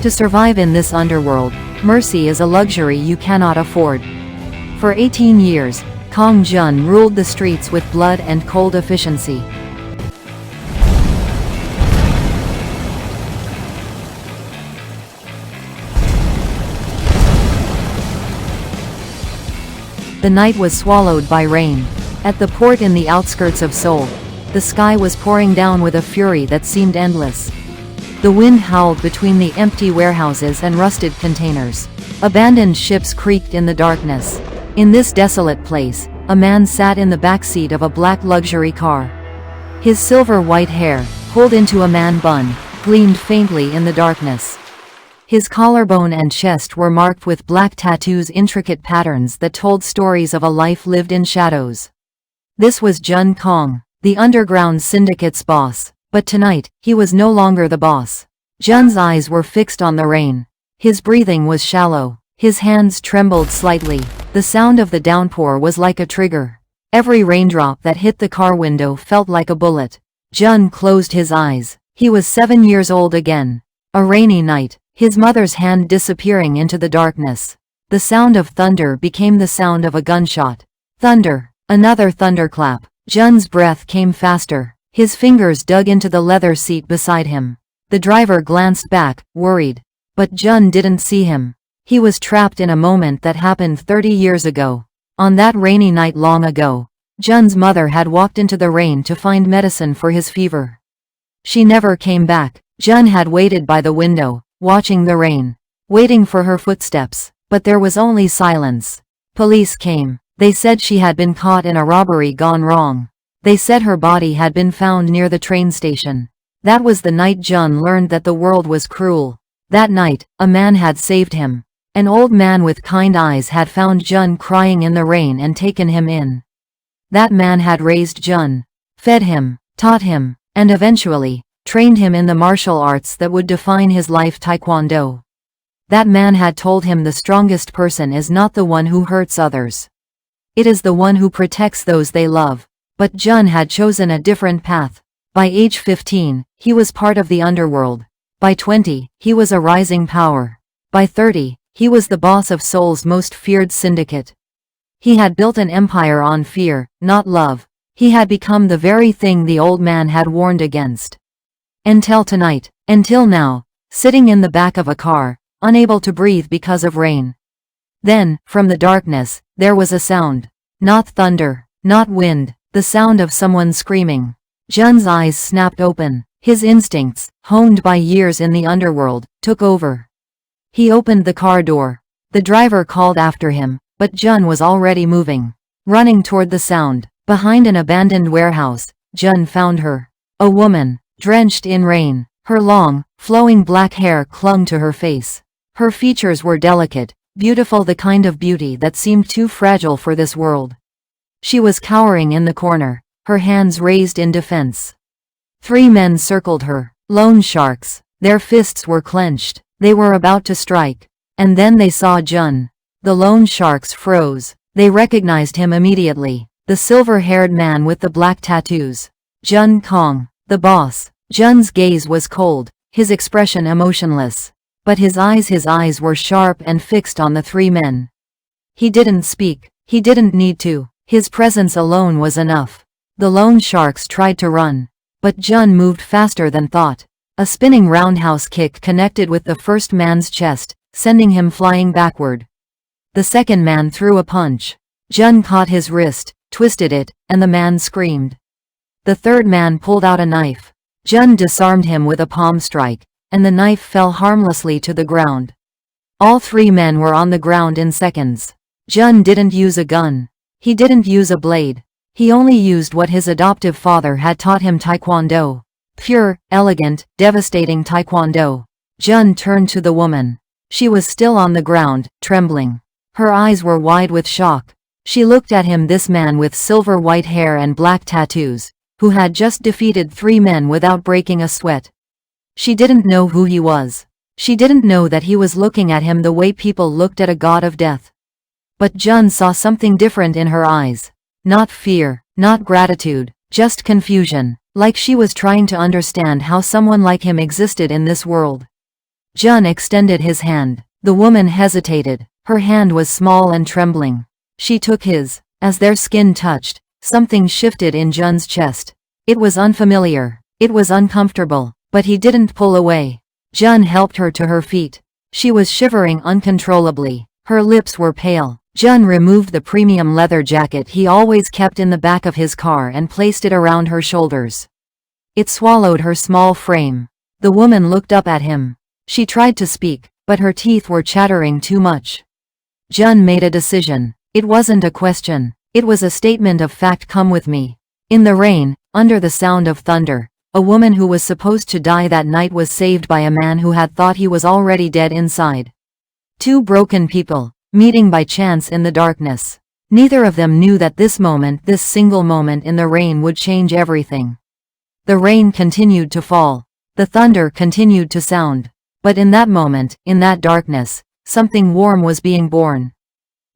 To survive in this underworld, mercy is a luxury you cannot afford. For 18 years, Kong Jun ruled the streets with blood and cold efficiency. The night was swallowed by rain. At the port in the outskirts of Seoul, the sky was pouring down with a fury that seemed endless. The wind howled between the empty warehouses and rusted containers. Abandoned ships creaked in the darkness. In this desolate place, a man sat in the backseat of a black luxury car. His silver-white hair, pulled into a man bun, gleamed faintly in the darkness. His collarbone and chest were marked with black tattoos, intricate patterns that told stories of a life lived in shadows. This was Jun Kong, the underground syndicate's boss. But tonight, he was no longer the boss. Jun's eyes were fixed on the rain. His breathing was shallow. His hands trembled slightly. The sound of the downpour was like a trigger. Every raindrop that hit the car window felt like a bullet. Jun closed his eyes. He was 7 years old again. A rainy night, his mother's hand disappearing into the darkness. The sound of thunder became the sound of a gunshot. Thunder. Another thunderclap. Jun's breath came faster. His fingers dug into the leather seat beside him. The driver glanced back, worried. But Jun didn't see him. He was trapped in a moment that happened 30 years ago. On that rainy night long ago, Jun's mother had walked into the rain to find medicine for his fever. She never came back. Jun had waited by the window, watching the rain, waiting for her footsteps, but there was only silence. Police came. They said she had been caught in a robbery gone wrong. They said her body had been found near the train station. That was the night Jun learned that the world was cruel. That night, a man had saved him. An old man with kind eyes had found Jun crying in the rain and taken him in. That man had raised Jun, fed him, taught him, and eventually, trained him in the martial arts that would define his life, Taekwondo. That man had told him the strongest person is not the one who hurts others. It is the one who protects those they love. But Jun had chosen a different path. By age 15, he was part of the underworld. By 20, he was a rising power. By 30, he was the boss of Seoul's most feared syndicate. He had built an empire on fear, not love. He had become the very thing the old man had warned against. Until tonight, until now, sitting in the back of a car, unable to breathe because of rain. Then, from the darkness, there was a sound. Not thunder, not wind. The sound of someone screaming. Jun's eyes snapped open. His instincts, honed by years in the underworld, took over. He opened the car door. The driver called after him, but Jun was already moving. Running toward the sound. Behind an abandoned warehouse, Jun found her. A woman, drenched in rain. Her long, flowing black hair clung to her face. Her features were delicate, beautiful, the kind of beauty that seemed too fragile for this world. She was cowering in the corner, her hands raised in defense. 3 men circled her, loan sharks. Their fists were clenched. They were about to strike. And then they saw Jun. The loan sharks froze. They recognized him immediately. The silver-haired man with the black tattoos. Jun Kong, the boss. Jun's gaze was cold, his expression emotionless. But his eyes were sharp and fixed on the 3 men. He didn't speak. He didn't need to. His presence alone was enough. The loan sharks tried to run. But Jun moved faster than thought. A spinning roundhouse kick connected with the first man's chest, sending him flying backward. The second man threw a punch. Jun caught his wrist, twisted it, and the man screamed. The third man pulled out a knife. Jun disarmed him with a palm strike, and the knife fell harmlessly to the ground. All 3 men were on the ground in seconds. Jun didn't use a gun. He didn't use a blade. He only used what his adoptive father had taught him, Taekwondo. Pure, elegant, devastating Taekwondo. Jun turned to the woman. She was still on the ground, trembling. Her eyes were wide with shock. She looked at him, this man with silver white hair and black tattoos, who had just defeated 3 men without breaking a sweat. She didn't know who he was. She didn't know that he was looking at him the way people looked at a god of death. But Jun saw something different in her eyes. Not fear, not gratitude, just confusion, like she was trying to understand how someone like him existed in this world. Jun extended his hand. The woman hesitated. Her hand was small and trembling. She took his. As their skin touched, something shifted in Jun's chest. It was unfamiliar. It was uncomfortable, but he didn't pull away. Jun helped her to her feet. She was shivering uncontrollably. Her lips were pale. Jun removed the premium leather jacket he always kept in the back of his car and placed it around her shoulders. It swallowed her small frame. The woman looked up at him. She tried to speak, but her teeth were chattering too much. Jun made a decision. It wasn't a question. It was a statement of fact. Come with me. In the rain, under the sound of thunder, a woman who was supposed to die that night was saved by a man who had thought he was already dead inside. Two broken people, meeting by chance in the darkness. Neither of them knew that this moment, this single moment in the rain would change everything. The rain continued to fall. The thunder continued to sound. But in that moment, in that darkness, something warm was being born.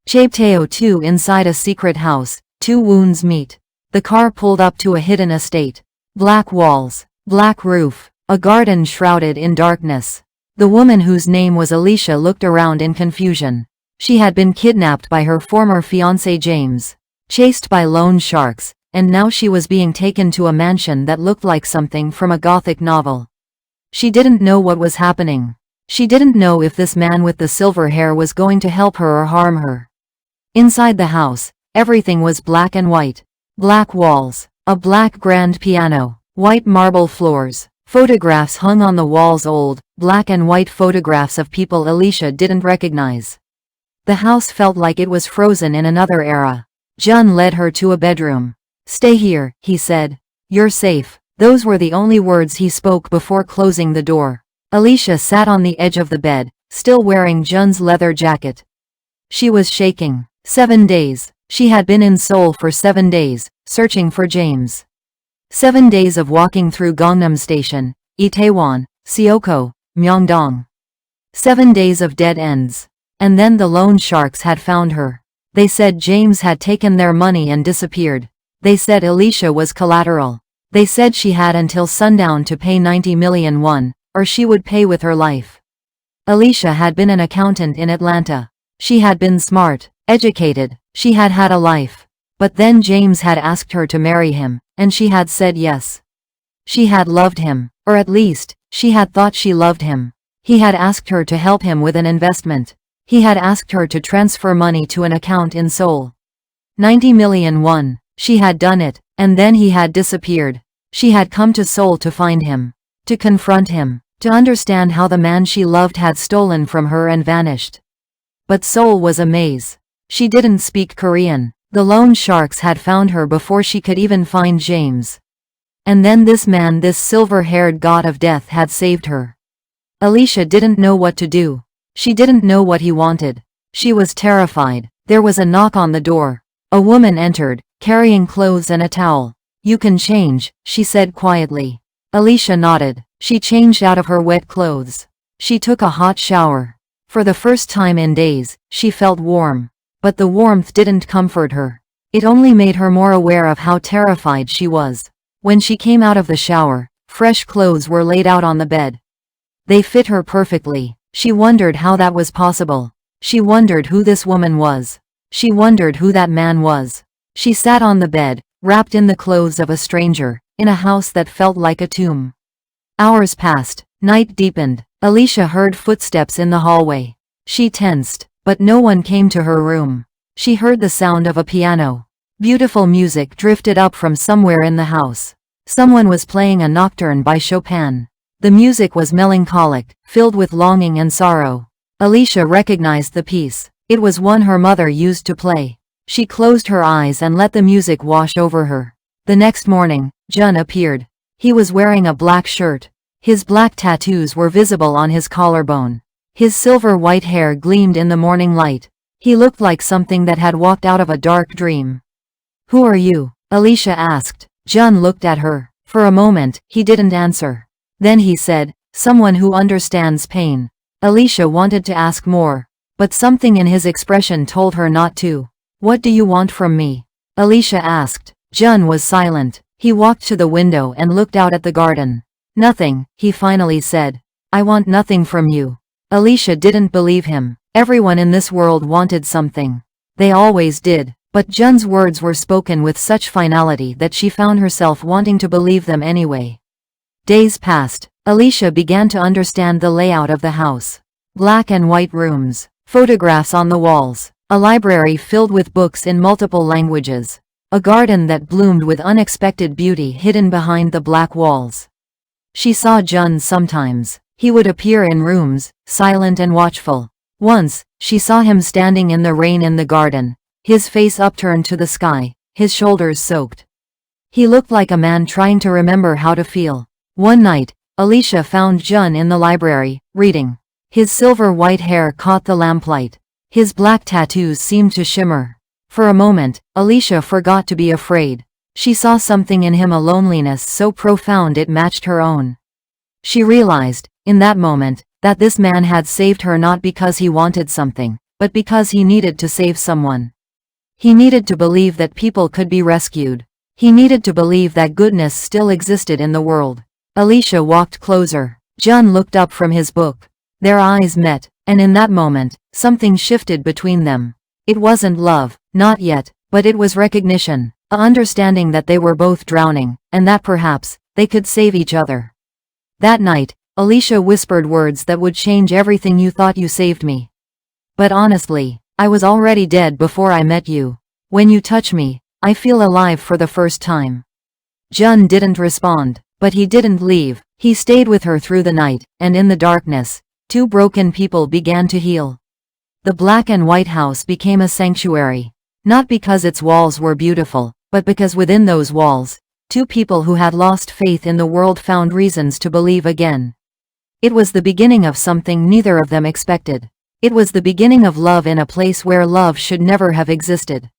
Chapteo 2 inside a secret house, two wounds meet. The car pulled up to a hidden estate. Black walls, black roof, a garden shrouded in darkness. The woman whose name was Alicia looked around in confusion. She had been kidnapped by her former fiancé James, chased by loan sharks, and now she was being taken to a mansion that looked like something from a gothic novel. She didn't know what was happening. She didn't know if this man with the silver hair was going to help her or harm her. Inside the house, everything was black and white. Black walls, a black grand piano, white marble floors, photographs hung on the walls, old, black and white photographs of people Alicia didn't recognize. The house felt like it was frozen in another era. Jun led her to a bedroom. "Stay here," he said. "You're safe." Those were the only words he spoke before closing the door. Alicia sat on the edge of the bed, still wearing Jun's leather jacket. She was shaking. 7 days. She had been in Seoul for 7 days, searching for James. 7 days of walking through Gangnam Station, Itaewon, Seoul, Myeongdong. 7 days of dead ends. And then the loan sharks had found her. They said James had taken their money and disappeared. They said Alicia was collateral. They said she had until sundown to pay 90 million won, or she would pay with her life. Alicia had been an accountant in Atlanta. She had been smart, educated, she had had a life. But then James had asked her to marry him, and she had said yes. She had loved him, or at least, she had thought she loved him. He had asked her to help him with an investment. He had asked her to transfer money to an account in Seoul. 90 million won. She had done it, and then he had disappeared. She had come to Seoul to find him, to confront him, to understand how the man she loved had stolen from her and vanished. But Seoul was a maze. She didn't speak Korean. The loan sharks had found her before she could even find James. And then this man, this silver-haired god of death, had saved her. Alicia didn't know what to do. She didn't know what he wanted. She was terrified. There was a knock on the door. A woman entered, carrying clothes and a towel. "You can change," she said quietly. Alicia nodded. She changed out of her wet clothes. She took a hot shower. For the first time in days, she felt warm. But the warmth didn't comfort her. It only made her more aware of how terrified she was. When she came out of the shower, fresh clothes were laid out on the bed. They fit her perfectly. She wondered how that was possible. She wondered who this woman was. She wondered who that man was. She sat on the bed, wrapped in the clothes of a stranger, in a house that felt like a tomb. Hours passed. Night deepened. Alicia heard footsteps in the hallway. She tensed, but no one came to her room. She heard the sound of a piano. Beautiful music drifted up from somewhere in the house. Someone was playing a nocturne by Chopin. The music was melancholic, filled with longing and sorrow. Alicia recognized the piece. It was one her mother used to play. She closed her eyes and let the music wash over her. The next morning, Jun appeared. He was wearing a black shirt. His black tattoos were visible on his collarbone. His silver-white hair gleamed in the morning light. He looked like something that had walked out of a dark dream. "Who are you?" Alicia asked. Jun looked at her. For a moment, he didn't answer. Then he said, "Someone who understands pain." Alicia wanted to ask more, but something in his expression told her not to. "What do you want from me?" Alicia asked. Jun was silent. He walked to the window and looked out at the garden. "Nothing," he finally said. I want nothing from you. Alicia didn't believe him. Everyone in this world wanted something. They always did. But Jun's words were spoken with such finality that she found herself wanting to believe them anyway. Days passed. Alicia began to understand the layout of the house. Black and white rooms, photographs on the walls, a library filled with books in multiple languages, a garden that bloomed with unexpected beauty hidden behind the black walls. She saw Jun sometimes. He would appear in rooms, silent and watchful. Once, she saw him standing in the rain in the garden, his face upturned to the sky, his shoulders soaked. He looked like a man trying to remember how to feel. One night, Alicia found Jun in the library, reading. His silver-white hair caught the lamplight. His black tattoos seemed to shimmer. For a moment, Alicia forgot to be afraid. She saw something in him, a loneliness so profound it matched her own. She realized, in that moment, that this man had saved her not because he wanted something, but because he needed to save someone. He needed to believe that people could be rescued. He needed to believe that goodness still existed in the world. Alicia walked closer. Jun looked up from his book. Their eyes met, and in that moment, something shifted between them. It wasn't love, not yet, but it was recognition, a understanding that they were both drowning, and that perhaps, they could save each other. That night, Alicia whispered words that would change everything. You thought you saved me. But honestly, I was already dead before I met you. When you touch me, I feel alive for the first time. Jun didn't respond, but he didn't leave. He stayed with her through the night, and in the darkness, two broken people began to heal. The black and white house became a sanctuary. Not because its walls were beautiful, but because within those walls, two people who had lost faith in the world found reasons to believe again. It was the beginning of something neither of them expected. It was the beginning of love in a place where love should never have existed.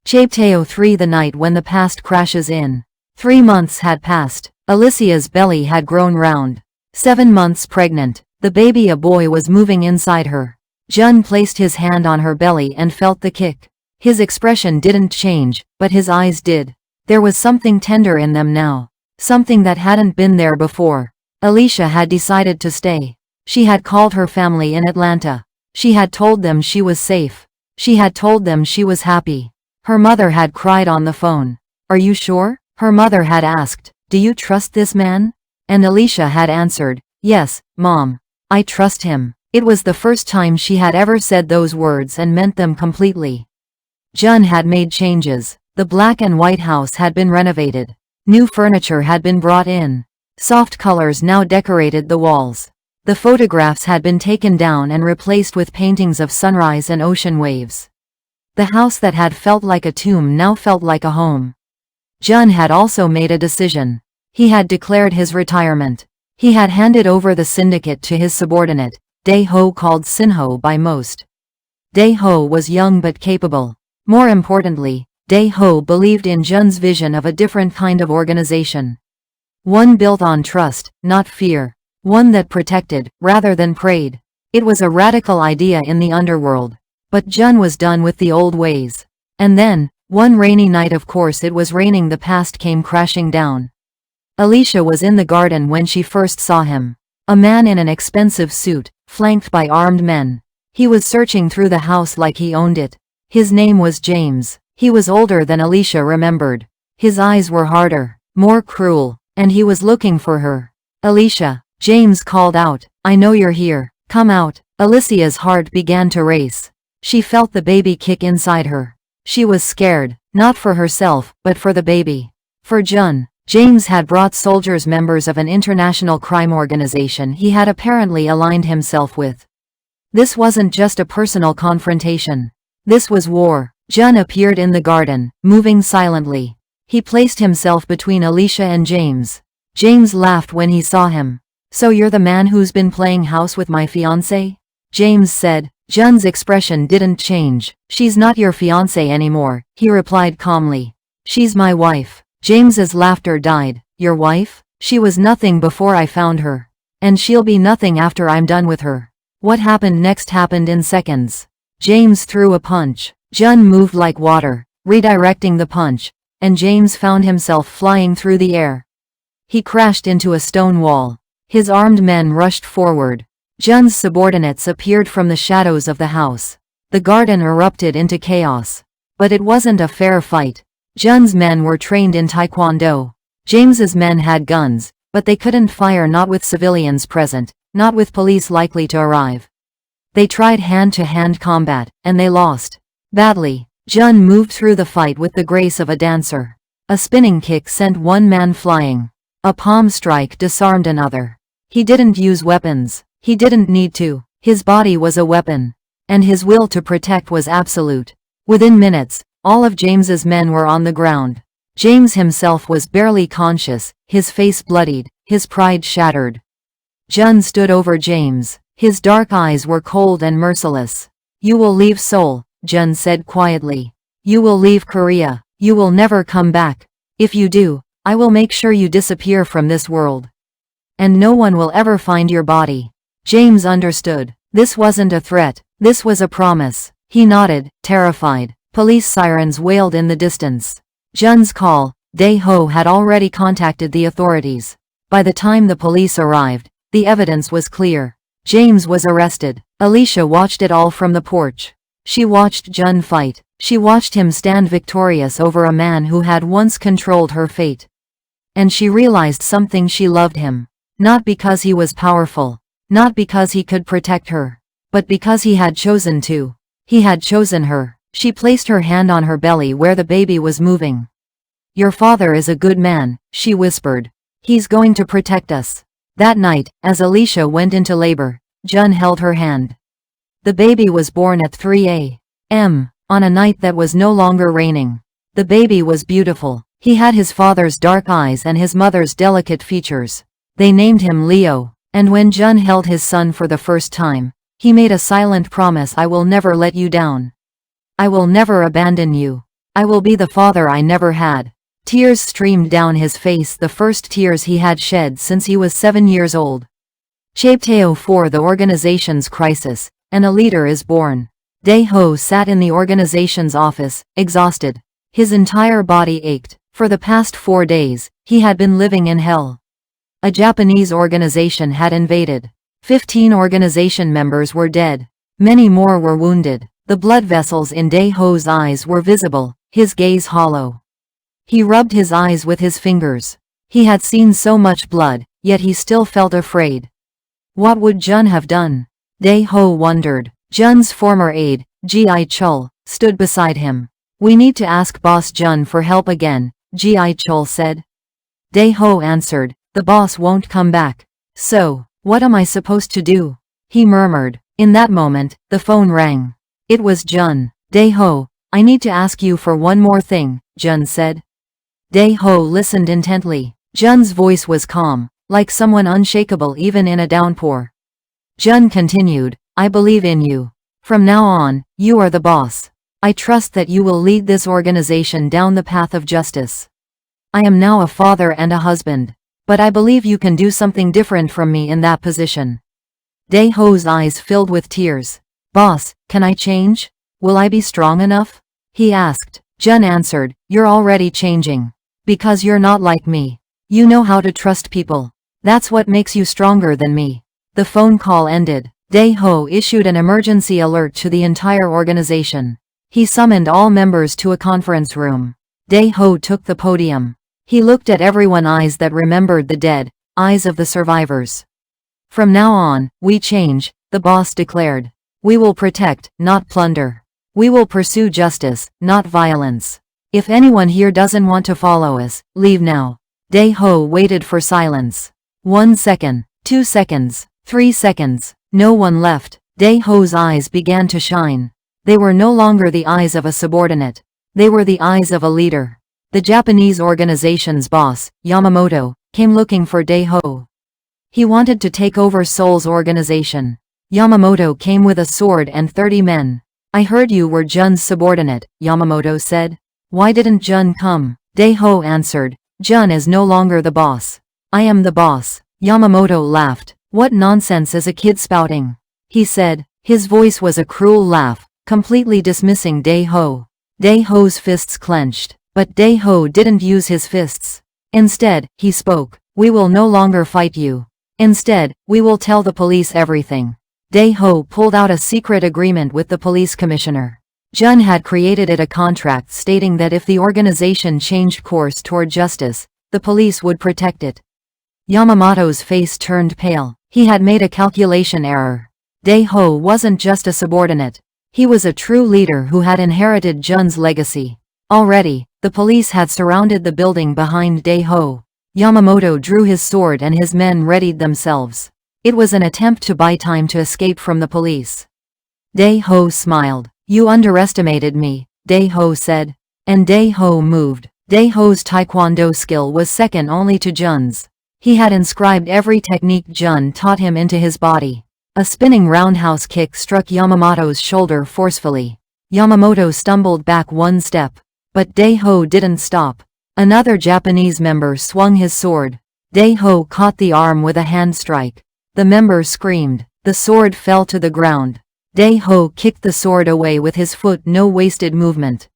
Chapter 3. The night when the past crashes in. 3 months had passed. Alicia's belly had grown round. 7 months pregnant. The baby, a boy, was moving inside her. Jun placed his hand on her belly and felt the kick. His expression didn't change, but his eyes did. There was something tender in them now. Something that hadn't been there before. Alicia had decided to stay. She had called her family in Atlanta. She had told them she was safe. She had told them she was happy. Her mother had cried on the phone. Are you sure? Her mother had asked. Do you trust this man? And Alicia had answered, yes, Mom. I trust him. It was the first time she had ever said those words and meant them completely. Jun had made changes. The black and white house had been renovated. New furniture had been brought in. Soft colors now decorated the walls. The photographs had been taken down and replaced with paintings of sunrise and ocean waves. The house that had felt like a tomb now felt like a home. Jun had also made a decision. He had declared his retirement. He had handed over the syndicate to his subordinate, Deho, called Sinho by most. Deho was young but capable. More importantly, Deho believed in Jun's vision of a different kind of organization. One built on trust, not fear. One that protected, rather than preyed. It was a radical idea in the underworld. But Jun was done with the old ways. And then, one rainy night, of course it was raining, the past came crashing down. Alicia was in the garden when she first saw him. A man in an expensive suit, flanked by armed men. He was searching through the house like he owned it. His name was James. He was older than Alicia remembered. His eyes were harder, more cruel, and he was looking for her. Alicia, James called out, I know you're here, come out. Alicia's heart began to race. She felt the baby kick inside her. She was scared, not for herself, but for the baby. For Jun. James had brought soldiers, members of an international crime organization he had apparently aligned himself with. This wasn't just a personal confrontation. This was war. Jun appeared in the garden, moving silently. He placed himself between Alicia and James. James laughed when he saw him. So you're the man who's been playing house with my fiancé? James said. Jun's expression didn't change. She's not your fiancé anymore, he replied calmly. She's my wife. James's laughter died. Your wife? She was nothing before I found her. And she'll be nothing after I'm done with her. What happened next happened in seconds. James threw a punch. Jun moved like water, redirecting the punch, and James found himself flying through the air. He crashed into a stone wall. His armed men rushed forward. Jun's subordinates appeared from the shadows of the house. The garden erupted into chaos. But it wasn't a fair fight. Jun's men were trained in Taekwondo. James's men had guns, but they couldn't fire, not with civilians present, not with police likely to arrive. They tried hand-to-hand combat, and they lost. Badly. Jun moved through the fight with the grace of a dancer. A spinning kick sent one man flying. A palm strike disarmed another. He didn't use weapons. He didn't need to. His body was a weapon. And his will to protect was absolute. Within minutes, all of James's men were on the ground. James himself was barely conscious, his face bloodied, his pride shattered. Jun stood over James. His dark eyes were cold and merciless. "You will leave Seoul," Jun said quietly. "You will leave Korea. You will never come back. If you do, I will make sure you disappear from this world. And no one will ever find your body." James understood. This wasn't a threat. This was a promise. He nodded, terrified. Police sirens wailed in the distance. Jun's call, Deho had already contacted the authorities. By the time the police arrived, the evidence was clear. James was arrested. Alicia watched it all from the porch. She watched Jun fight. She watched him stand victorious over a man who had once controlled her fate. And she realized something: she loved him. Not because he was powerful. Not because he could protect her. But because he had chosen to. He had chosen her. She placed her hand on her belly where the baby was moving. "Your father is a good man," she whispered. "He's going to protect us." That night, as Alicia went into labor, Jun held her hand. The baby was born at 3 a.m. on a night that was no longer raining. The baby was beautiful. He had his father's dark eyes and his mother's delicate features. They named him Leo. And when Jun held his son for the first time, he made a silent promise: "I will never let you down. I will never abandon you. I will be the father I never had." Tears streamed down his face, the first tears he had shed since he was 7 years old. Chapter 4: The organization's crisis, and a leader is born. Deho sat in the organization's office, exhausted. His entire body ached. For the past 4 days, he had been living in hell. A Japanese organization had invaded. 15 organization members were dead. Many more were wounded. The blood vessels in Deho's eyes were visible, his gaze hollow. He rubbed his eyes with his fingers. He had seen so much blood, yet he still felt afraid. What would Jun have done? Deho wondered. Jun's former aide, Gi Chul, stood beside him. "We need to ask Boss Jun for help again," Gi Chul said. Deho answered, "The boss won't come back. So, what am I supposed to do?" he murmured. In that moment, the phone rang. It was Jun. "Deho, I need to ask you for one more thing," Jun said. Deho listened intently. Jun's voice was calm, like someone unshakable even in a downpour. Jun continued, "I believe in you. From now on, you are the boss. I trust that you will lead this organization down the path of justice. I am now a father and a husband. But I believe you can do something different from me in that position." Deho's eyes filled with tears. "Boss, can I change? Will I be strong enough?" he asked. Jun answered, "You're already changing. Because you're not like me. You know how to trust people. That's what makes you stronger than me." The phone call ended. Deho issued an emergency alert to the entire organization. He summoned all members to a conference room. Deho took the podium. He looked at everyone, eyes that remembered the dead, eyes of the survivors. "From now on, we change," the boss declared. "We will protect, not plunder. We will pursue justice, not violence. If anyone here doesn't want to follow us, leave now." Deho waited for silence. 1 second, 2 seconds, 3 seconds. No one left. Deho's eyes began to shine. They were no longer the eyes of a subordinate. They were the eyes of a leader. The Japanese organization's boss, Yamamoto, came looking for Deho. He wanted to take over Seoul's organization. Yamamoto came with a sword and 30 men. "I heard you were Jun's subordinate," Yamamoto said. "Why didn't Jun come?" Deho answered, "Jun is no longer the boss. I am the boss." Yamamoto laughed. "What nonsense is a kid spouting?" he said. His voice was a cruel laugh, completely dismissing Deho. Deho's fists clenched. But Deho didn't use his fists. Instead, he spoke. "We will no longer fight you. Instead, we will tell the police everything. Deho pulled out a secret agreement with the police commissioner. Jun had created a contract stating that if the organization changed course toward justice, the police would protect it. Yamamoto's face turned pale. He had made a calculation error. Deho wasn't just a subordinate. He was a true leader who had inherited Jun's legacy. Already, the police had surrounded the building behind Deho. Yamamoto drew his sword and his men readied themselves. It was an attempt to buy time to escape from the police. Deho smiled. You underestimated me, Deho said. And Deho moved. Deho's Taekwondo skill was second only to Jun's. He had inscribed every technique Jun taught him into his body. A spinning roundhouse kick struck Yamamoto's shoulder forcefully. Yamamoto stumbled back one step. But Deho didn't stop. Another Japanese member swung his sword. Deho caught the arm with a hand strike. The member screamed. The sword fell to the ground. Deho kicked the sword away with his foot, no wasted movement.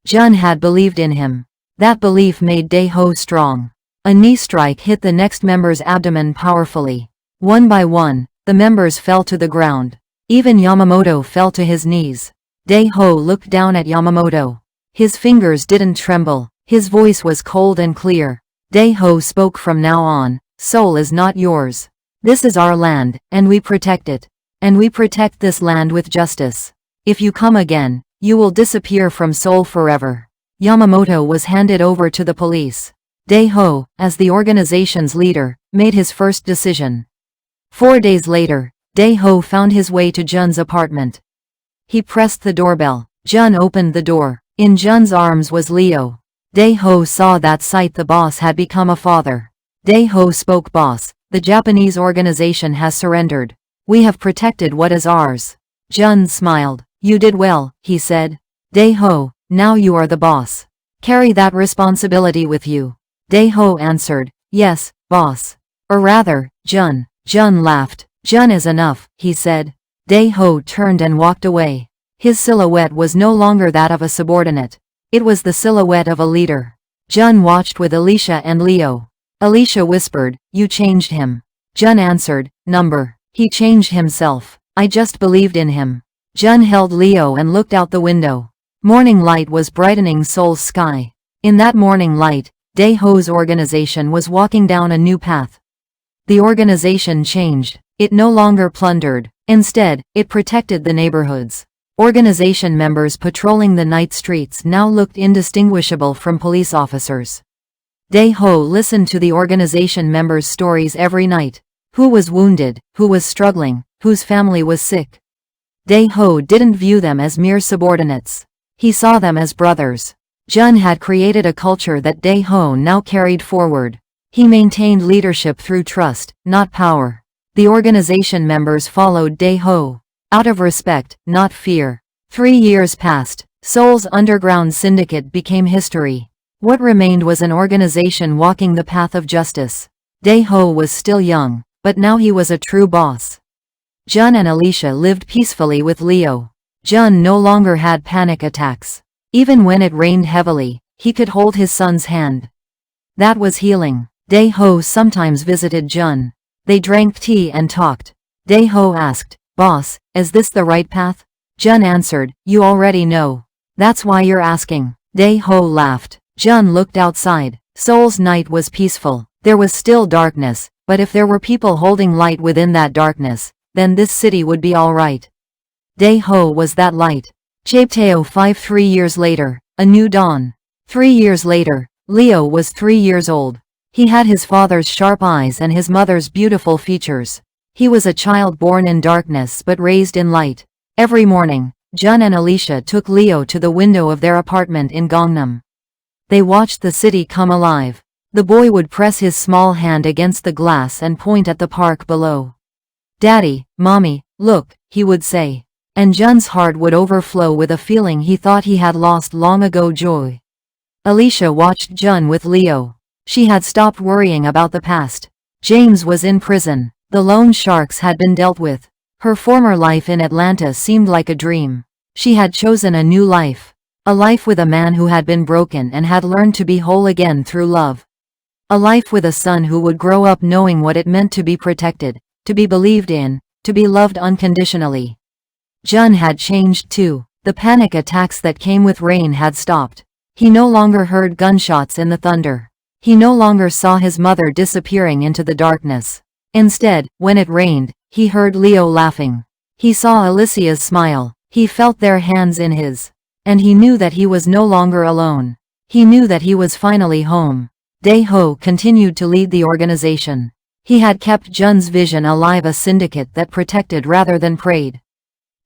Jun had believed in him. That belief made Deho strong. A knee strike hit the next member's abdomen powerfully. One by one, the members fell to the ground. Even Yamamoto fell to his knees. Deho looked down at Yamamoto. His fingers didn't tremble. His voice was cold and clear. Deho spoke, from now on, Seoul is not yours. This is our land, and we protect it. And we protect this land with justice. If you come again, you will disappear from Seoul forever. Yamamoto was handed over to the police. Deho, as the organization's leader, made his first decision. 4 days later, Deho found his way to Jun's apartment. He pressed the doorbell. Jun opened the door. In Jun's arms was Leo. Deho saw that sight. The boss had become a father. Deho spoke. Boss, the Japanese organization has surrendered. We have protected what is ours. Jun smiled. You did well, he said. Deho, now you are the boss. Carry that responsibility with you. Deho answered, yes, boss. Or rather, Jun. Jun laughed. Jun is enough, he said. Deho turned and walked away. His silhouette was no longer that of a subordinate. It was the silhouette of a leader. Jun watched with Alicia and Leo. Alicia whispered, you changed him. Jun answered, number. He changed himself. I just believed in him. Jun held Leo and looked out the window. Morning light was brightening Seoul's sky. In that morning light, Deho's organization was walking down a new path. The organization changed. It no longer plundered. Instead, it protected the neighborhoods. Organization members patrolling the night streets now looked indistinguishable from police officers. Deho listened to the organization members' stories every night. Who was wounded, who was struggling, whose family was sick. Deho didn't view them as mere subordinates. He saw them as brothers. Jun had created a culture that Deho now carried forward. He maintained leadership through trust, not power. The organization members followed Deho out of respect, not fear. 3 years passed. Seoul's underground syndicate became history. What remained was an organization walking the path of justice. Deho was still young, but now he was a true boss. Jun and Alicia lived peacefully with Leo. Jun no longer had panic attacks. Even when it rained heavily, he could hold his son's hand. That was healing. Deho sometimes visited Jun. They drank tea and talked. Deho asked, boss, is this the right path? Jun answered, you already know. That's why you're asking. Deho laughed. Jun looked outside. Seoul's night was peaceful. There was still darkness, but if there were people holding light within that darkness, then this city would be alright. Deho was that light. Chopin 3 years later, a new dawn. 3 years later, Leo was 3 years old. He had his father's sharp eyes and his mother's beautiful features. He was a child born in darkness but raised in light. Every morning, Jun and Alicia took Leo to the window of their apartment in Gangnam. They watched the city come alive. The boy would press his small hand against the glass and point at the park below. Daddy, Mommy, look, he would say. And Jun's heart would overflow with a feeling he thought he had lost long ago, joy. Alicia watched Jun with Leo. She had stopped worrying about the past. James was in prison. The loan sharks had been dealt with. Her former life in Atlanta seemed like a dream. She had chosen a new life. A life with a man who had been broken and had learned to be whole again through love. A life with a son who would grow up knowing what it meant to be protected, to be believed in, to be loved unconditionally. Jun had changed too. The panic attacks that came with rain had stopped. He no longer heard gunshots in the thunder. He no longer saw his mother disappearing into the darkness. Instead, when it rained, he heard Leo laughing. He saw Alicia's smile. He felt their hands in his. And he knew that he was no longer alone. He knew that he was finally home. Deho continued to lead the organization. He had kept Jun's vision alive, a syndicate that protected rather than preyed.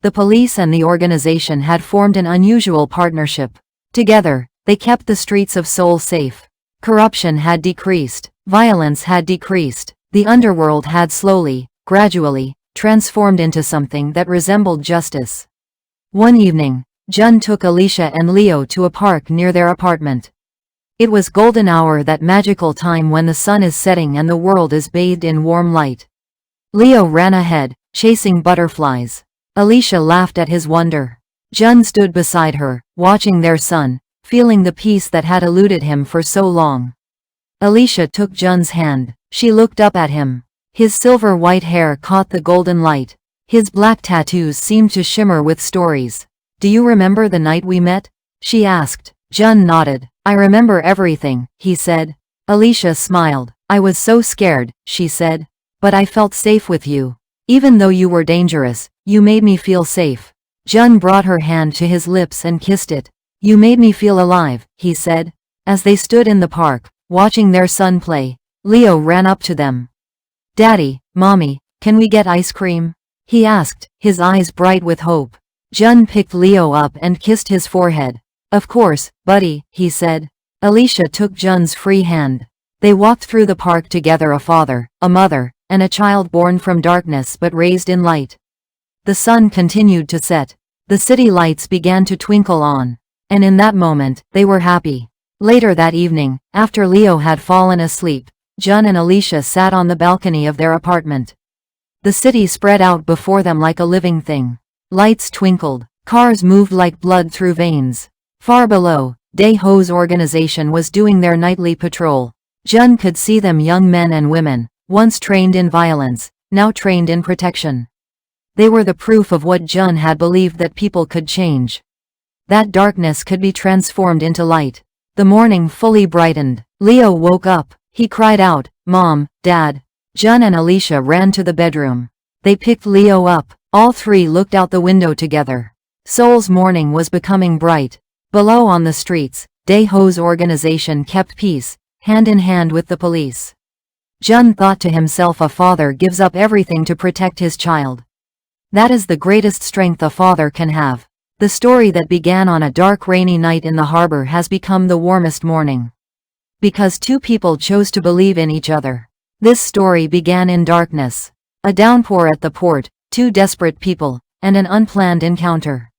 The police and the organization had formed an unusual partnership. Together, they kept the streets of Seoul safe. Corruption had decreased. Violence had decreased. The underworld had slowly, gradually, transformed into something that resembled justice. One evening, Jun took Alicia and Leo to a park near their apartment. It was golden hour, that magical time when the sun is setting and the world is bathed in warm light. Leo ran ahead, chasing butterflies. Alicia laughed at his wonder. Jun stood beside her, watching their son, feeling the peace that had eluded him for so long. Alicia took Jun's hand. She looked up at him. His silver white hair caught the golden light. His black tattoos seemed to shimmer with stories. "Do you remember the night we met?" she asked. Jun nodded. "I remember everything," he said. Alicia smiled. "I was so scared," she said. "But I felt safe with you. Even though you were dangerous, you made me feel safe." Jun brought her hand to his lips and kissed it. "You made me feel alive," he said. As they stood in the park, watching their son play, Leo ran up to them. "Daddy, Mommy, can we get ice cream?" he asked, his eyes bright with hope. Jun picked Leo up and kissed his forehead. "Of course, buddy," he said. Alicia took Jun's free hand. They walked through the park together, a father, a mother, and a child born from darkness but raised in light. The sun continued to set. The city lights began to twinkle on. And in that moment, they were happy. Later that evening, after Leo had fallen asleep, Jun and Alicia sat on the balcony of their apartment. The city spread out before them like a living thing. Lights twinkled. Cars moved like blood through veins. Far below, Deho's organization was doing their nightly patrol. Jun could see them, young men and women, once trained in violence, now trained in protection. They were the proof of what Jun had believed, that people could change. That darkness could be transformed into light. The morning fully brightened. Leo woke up. He cried out, "Mom, Dad." Jun and Alicia ran to the bedroom. They picked Leo up. All three looked out the window together. Seoul's morning was becoming bright. Below on the streets, Deho's organization kept peace, hand in hand with the police. Jun thought to himself, a father gives up everything to protect his child. That is the greatest strength a father can have. The story that began on a dark rainy night in the harbor has become the warmest morning. Because two people chose to believe in each other. This story began in darkness. A downpour at the port, two desperate people, and an unplanned encounter.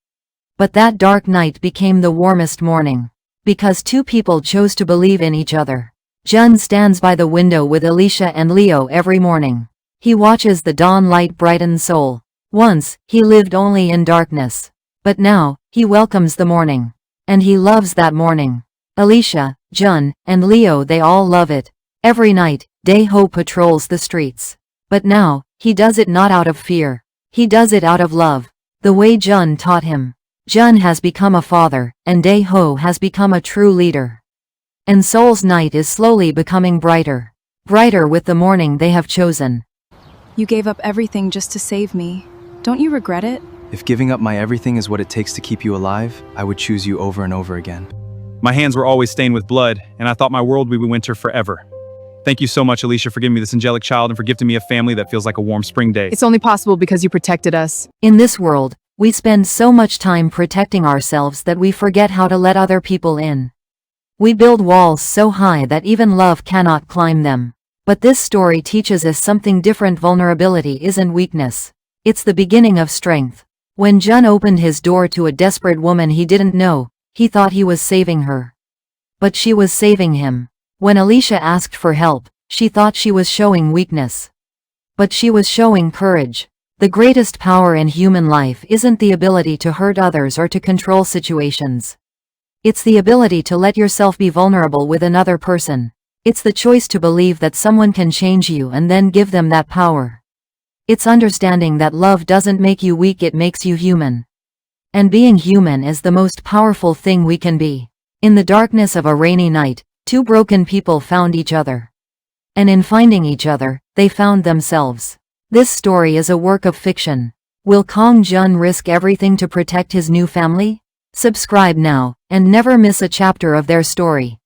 But that dark night became the warmest morning. Because two people chose to believe in each other. Jun stands by the window with Alicia and Leo every morning. He watches the dawn light brighten Seoul. Once, he lived only in darkness. But now, he welcomes the morning. And he loves that morning. Alicia, Jun, and Leo, they all love it. Every night, Deho patrols the streets. But now, he does it not out of fear. He does it out of love. The way Jun taught him. Jun has become a father, and Deho has become a true leader. And Seoul's night is slowly becoming brighter. Brighter with the morning they have chosen. You gave up everything just to save me. Don't you regret it? If giving up my everything is what it takes to keep you alive, I would choose you over and over again. My hands were always stained with blood, and I thought my world would be winter forever. Thank you so much, Alicia, for giving me this angelic child and for gifting me a family that feels like a warm spring day. It's only possible because you protected us. In this world, we spend so much time protecting ourselves that we forget how to let other people in. We build walls so high that even love cannot climb them. But this story teaches us something different. Vulnerability isn't weakness. It's the beginning of strength. When Jun opened his door to a desperate woman he didn't know, he thought he was saving her. But she was saving him. When Alicia asked for help, she thought she was showing weakness. But she was showing courage. The greatest power in human life isn't the ability to hurt others or to control situations. It's the ability to let yourself be vulnerable with another person. It's the choice to believe that someone can change you and then give them that power. It's understanding that love doesn't make you weak, it makes you human. And being human is the most powerful thing we can be. In the darkness of a rainy night, two broken people found each other. And in finding each other, they found themselves. This story is a work of fiction. Will Kong Jun risk everything to protect his new family? Subscribe now, and never miss a chapter of their story.